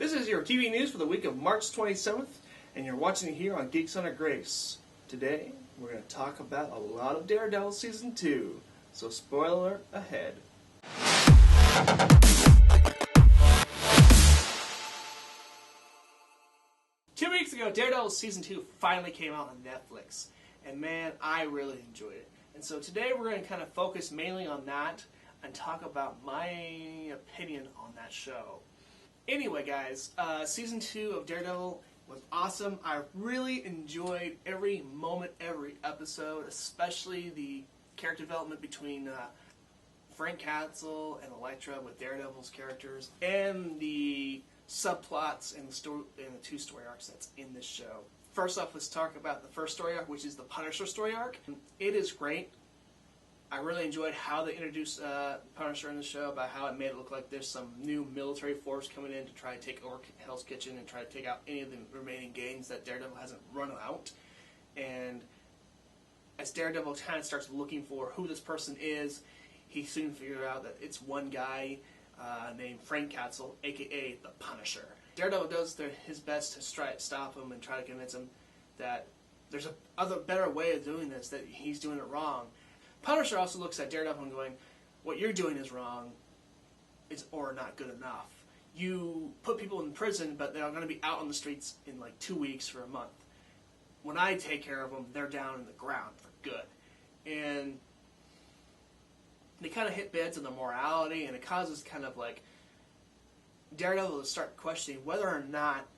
This is your TV news for the week of March 27th, and you're watching it here on Geeks Under Grace. Today, we're going to talk about a lot of Daredevil Season 2, so spoiler ahead. Two weeks ago, Daredevil Season 2 finally came out on Netflix, and man, I really enjoyed it. And so today we're going to kind of focus mainly on that and talk about my opinion on that show. Anyway, guys, Season 2 of Daredevil was awesome. I really enjoyed every moment, every episode, especially the character development between Frank Castle and Elektra with Daredevil's characters, and the subplots and the two story arcs that's in this show. First off, let's talk about the first story arc, which is the Punisher story arc. It is great. I really enjoyed how they introduced Punisher in the show, about how it made it look like there's some new military force coming in to try to take over Hell's Kitchen and try to take out any of the remaining gangs that Daredevil hasn't run out. And as Daredevil kind of starts looking for who this person is, he soon figured out that it's one guy named Frank Castle, a.k.a. the Punisher. Daredevil does his best to try to stop him and try to convince him that there's a better way of doing this, that he's doing it wrong. Punisher also looks at Daredevil and going, what you're doing is wrong, or not good enough. You put people in prison, but they're going to be out on the streets in like 2 weeks or a month. When I take care of them, they're down in the ground for good. And they kind of hit beds on the morality, and it causes kind of like Daredevil to start questioning whether or not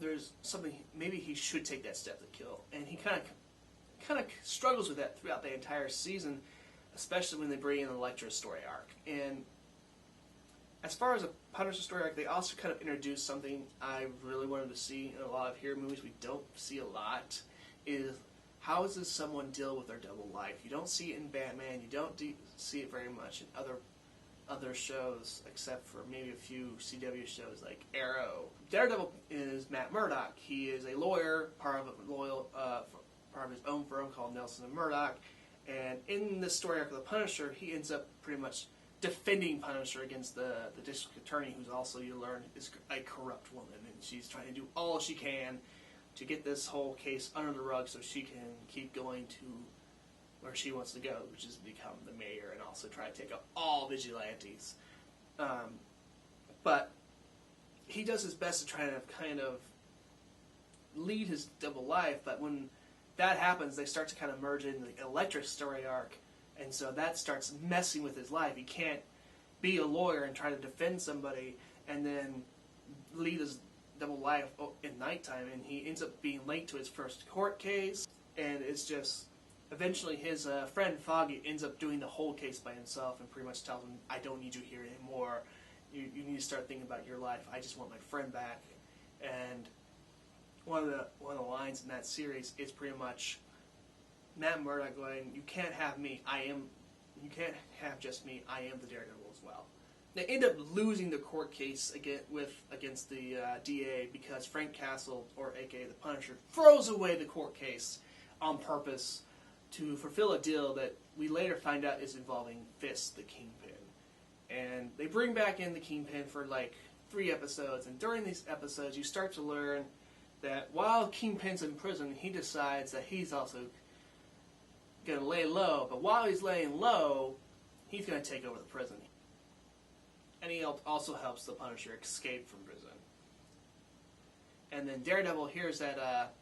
there's something, maybe he should take that step to kill. And he kind of struggles with that throughout the entire season, especially when they bring in Elektra's story arc. And as far as a Punisher story arc, they also kind of introduced something I really wanted to see in a lot of hero movies we don't see a lot, is how does someone deal with their double life? You don't see it in Batman, you don't see it very much in other shows, except for maybe a few CW shows like Arrow. Daredevil is Matt Murdock. He is a lawyer, part of his own firm called Nelson and Murdoch, and in this story arc of the Punisher, he ends up pretty much defending Punisher against the district attorney, who's also, you learn, is a corrupt woman, and she's trying to do all she can to get this whole case under the rug so she can keep going to where she wants to go, which is become the mayor and also try to take out all vigilantes. But he does his best to try to kind of lead his double life, but when that happens, they start to kind of merge in the Elektra story arc, and so that starts messing with his life. He can't be a lawyer and try to defend somebody and then lead his double life in nighttime, and he ends up being late to his first court case, and it's just, eventually his friend Foggy ends up doing the whole case by himself and pretty much tells him, I don't need you here anymore. You need to start thinking about your life. I just want my friend back. And one of the lines in that series is pretty much Matt Murdock going, you can't have me, you can't have just me, I am the Daredevil as well. They end up losing the court case against the DA because Frank Castle, or aka the Punisher, throws away the court case on purpose to fulfill a deal that we later find out is involving Fist, the Kingpin. And they bring back in the Kingpin for like 3 episodes, and during these episodes you start to learn that while Kingpin's in prison, he decides that he's also going to lay low, but while he's laying low, he's going to take over the prison. And he also helps the Punisher escape from prison. And then Daredevil hears that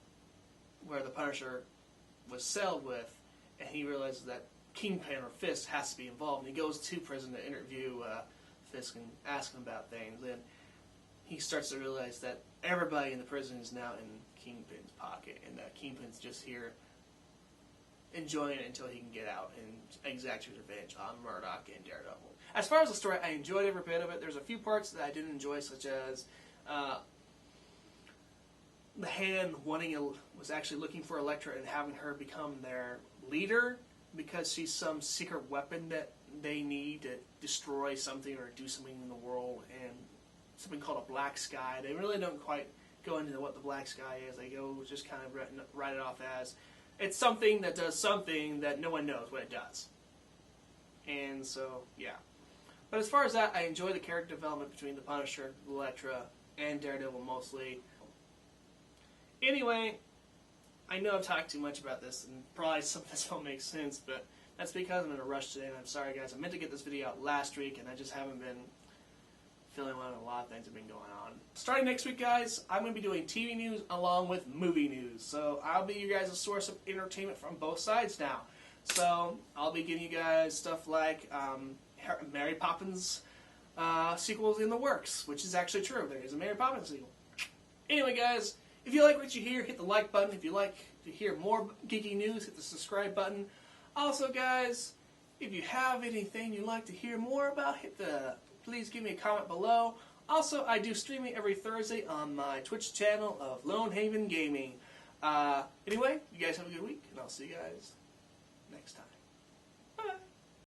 where the Punisher was celled with, and he realizes that Kingpin or Fist has to be involved, and he goes to prison to interview Fisk and ask him about things. And he starts to realize that everybody in the prison is now in Kingpin's pocket, and that Kingpin's just here enjoying it until he can get out and exact his revenge on Murdock and Daredevil. As far as the story, I enjoyed every bit of it. There's a few parts that I didn't enjoy, such as the Hand was actually looking for Elektra and having her become their leader because she's some secret weapon that they need to destroy something or do something in the world, and something called a black sky. They really don't quite go into what the black sky is. They go just kind of write it off as it's something that does something that no one knows what it does. And so, yeah. But as far as that, I enjoy the character development between the Punisher, Elektra, and Daredevil mostly. Anyway, I know I've talked too much about this, and probably some of this won't make sense, but that's because I'm in a rush today, and I'm sorry guys. I meant to get this video out last week, and I just haven't been feeling well, and a lot of things have been going on. Starting next week, guys, I'm going to be doing TV news along with movie news. So I'll be your guys' source of entertainment from both sides now. So I'll be giving you guys stuff like Mary Poppins sequels in the works, which is actually true. There is a Mary Poppins sequel. Anyway, guys, if you like what you hear, hit the like button. If you like to hear more geeky news, hit the subscribe button. Also, guys, if you have anything you'd like to hear more about, please give me a comment below. Also, I do streaming every Thursday on my Twitch channel of Lone Haven Gaming. Anyway, you guys have a good week, and I'll see you guys next time.